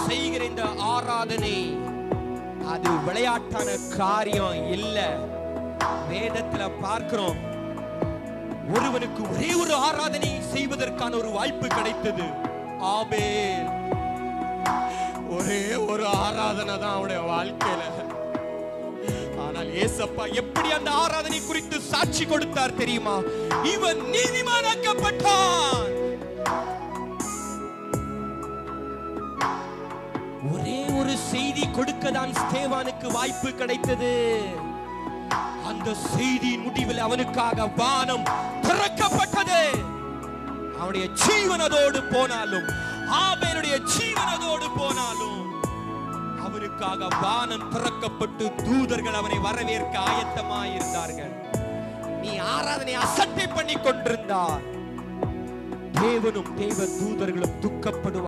செய்கிற இந்த ஆராதனை அது விளையாட்டான காரியம் இல்ல. வேதத்துல பார்க்கிறோம், ஒருவனுக்கு ஒரே ஒரு ஆராதனை செய்வதற்கான ஒரு வாய்ப்பு கிடைத்தது. ஆபேல் ஒரே ஒரு ஆராதனை தான் அவருடைய வாழ்க்கையில. ஆனால் ஏசப்பா எப்படி அந்த ஆராதனை குறித்து சாட்சி கொடுத்தார் தெரியுமா? இவன் நீதிமானாக்கப்பட்டான். ஒரே ஒரு செய்தி கொடுக்கதான் ஸ்தேவானுக்கு வாய்ப்பு கிடைத்தது. அந்த செய்தியின் முடிவில் அவனுக்காக வானம் திறக்கப்பட்டது. அவனுடைய ஜீவனதோடு போனாலும், ஆபேலுடைய ஜீவனதோடு போனாலும், அவனுக்காக வானம் திறக்கப்பட்டு தூதர்கள் அவனை வரவேற்க ஆயத்தமாயிருந்தார்கள். நீ ஆராதனை அசட்டை பண்ணி கொண்டிருந்தார், தேவனும் தேவ தூதர்களும் துக்கப்படுவார்.